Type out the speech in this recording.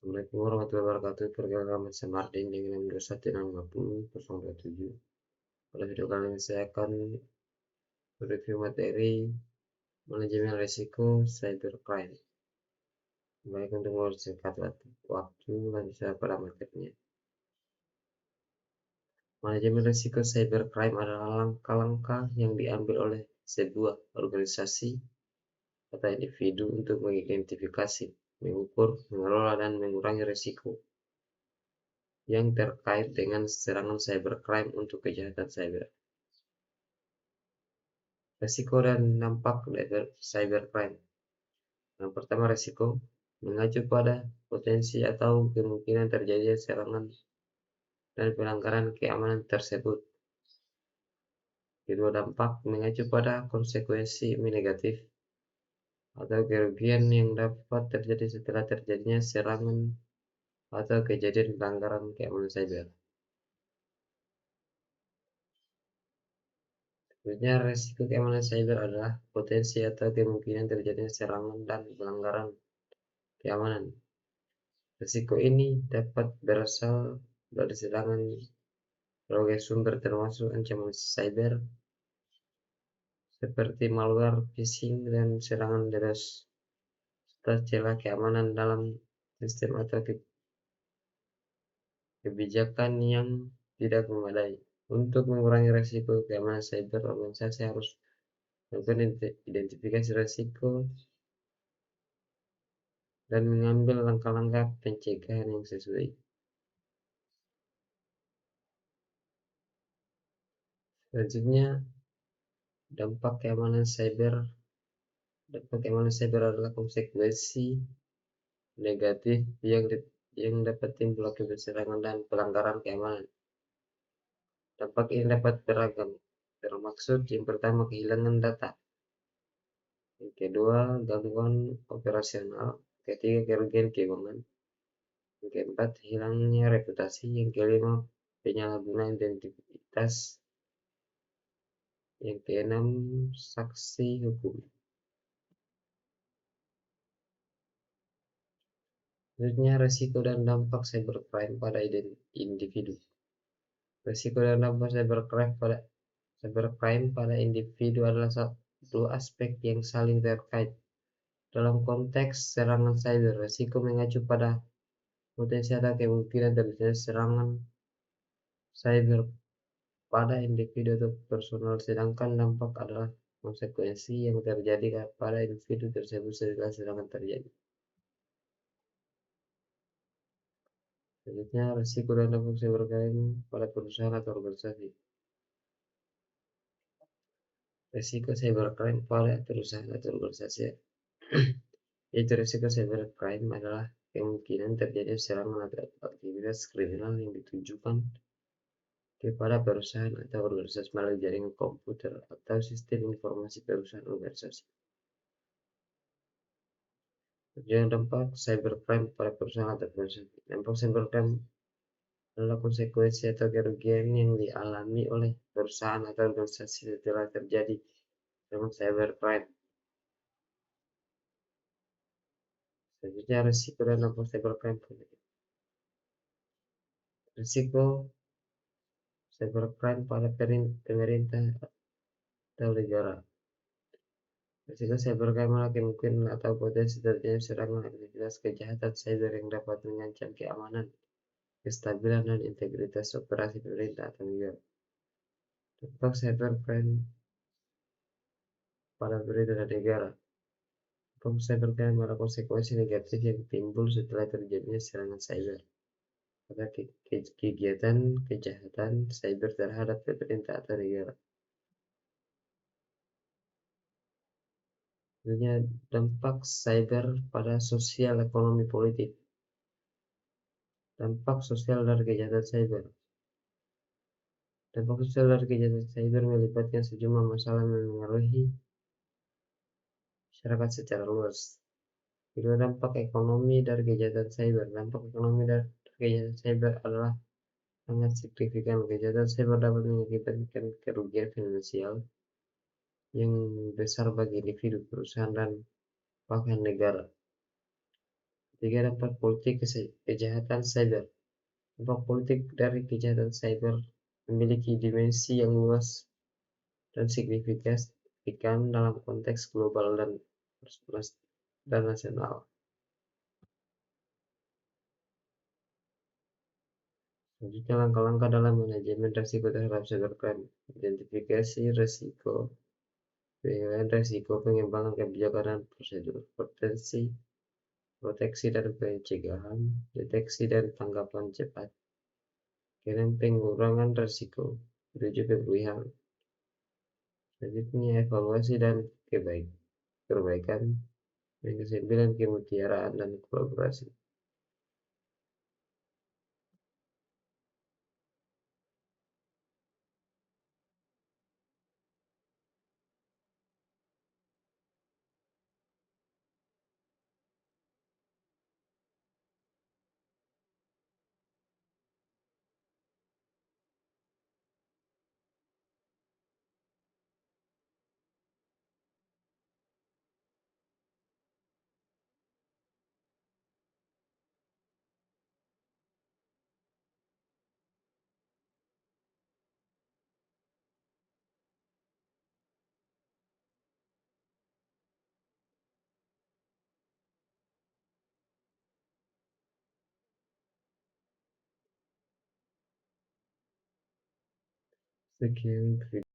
Assalamualaikum warahmatullahi wabarakatuh. Perkenalkan saya Martin dengan 21650 Pada video kali ini saya akan mereview materi manajemen risiko cybercrime. Baik, untuk mempersingkat waktu, lanjut saya pada materinya. Manajemen risiko cybercrime adalah langkah-langkah yang diambil oleh sebuah organisasi atau individu untuk mengidentifikasi, mengukur, mengelola, dan mengurangi risiko yang terkait dengan serangan cybercrime untuk kejahatan cyber. Risiko dan dampak cybercrime. Yang pertama, risiko mengacu pada potensi atau kemungkinan terjadinya serangan dan pelanggaran keamanan tersebut. Kedua, dampak mengacu pada konsekuensi negatif atau kerugian yang dapat terjadi setelah terjadinya serangan atau kejadian pelanggaran keamanan cyber. Sebenarnya, risiko keamanan cyber adalah potensi atau kemungkinan terjadinya serangan dan pelanggaran keamanan. Risiko ini dapat berasal dari serangan berbagai sumber termasuk ancaman cyber seperti malware, phishing, dan serangan DDoS, serta celah keamanan dalam sistem atau kebijakan yang tidak memadai. Untuk mengurangi risiko keamanan cyber, organisasi harus melakukan identifikasi risiko dan mengambil langkah-langkah pencegahan yang sesuai. Selanjutnya, dampak keamanan cyber. Dampak keamanan cyber adalah konsekuensi negatif yang dapat timbul akibat serangan dan pelanggaran keamanan. Dampak ini dapat beragam, termaksud yang pertama kehilangan data, yang kedua gangguan operasional, ketiga kerugian keuangan, yang keempat hilangnya reputasi, yang kelima penyalahgunaan identitas, yang keenam sanksi hukum. Selanjutnya, risiko dan dampak cybercrime pada individu. Risiko dan dampak cybercrime pada individu adalah satu aspek yang saling terkait. Dalam konteks serangan cyber, risiko mengacu pada potensi atau kemungkinan terjadinya serangan cyber pada individu atau personal, sedangkan dampak adalah konsekuensi yang terjadi pada individu tersebut setelah serangan terjadi. Selanjutnya, risiko dan dampak cybercrime pada perusahaan atau organisasi. Risiko cybercrime pada perusahaan atau organisasi yaitu risiko cybercrime adalah kemungkinan terjadi serangan atau aktivitas kriminal yang ditujukan kepada perusahaan atau organisasi melalui jaringan komputer atau sistem informasi perusahaan organisasi. Tujuan dampak cybercrime pada perusahaan atau organisasi. Dampak cybercrime adalah konsekuensi atau kerugian yang dialami oleh perusahaan atau organisasi setelah terjadi serangan cybercrime. Selanjutnya, risiko dan dampak cybercrime. Risiko cybercrime pada pemerintah atau negara. Risiko cybercrime adalah kemungkinan atau potensi terjadinya serangan aktivitas kejahatan cyber yang dapat mengancam keamanan, kestabilan, dan integritas operasi pemerintah atau negara. Dampak cybercrime pada pemerintah dan negara. Dampak cybercrime adalah konsekuensi negatif yang timbul setelah terjadinya serangan cyber pada kegiatan kejahatan cyber terhadap pemerintah atau negara. Dampak cyber pada sosial, ekonomi, politik. Dampak sosial dari kejahatan cyber. Dampak sosial dari kejahatan cyber melibatkan sejumlah masalah yang mempengaruhi masyarakat secara luas. Kedua, dampak ekonomi dari kejahatan cyber. Dampak ekonomi dari kejahatan cyber adalah sangat signifikan. Kejahatan cyber dapat mengakibatkan kerugian finansial yang besar bagi individu, perusahaan, dan bahkan negara. Tiga, dampak politik kejahatan cyber. Dampak politik dari kejahatan cyber memiliki dimensi yang luas dan signifikan dalam konteks global dan nasional. Selanjutnya, langkah-langkah dalam manajemen risiko terhadap cybercrime. Identifikasi risiko, penilaian risiko, pengembangan kebijakan dan prosedur, proteksi dan pencegahan, deteksi dan tanggapan cepat, kemudian pengurangan risiko, menuju pemulihan. Selanjutnya, evaluasi dan perbaikan, yang kesembilan, kemutiaraan dan kolaborasi. Sekian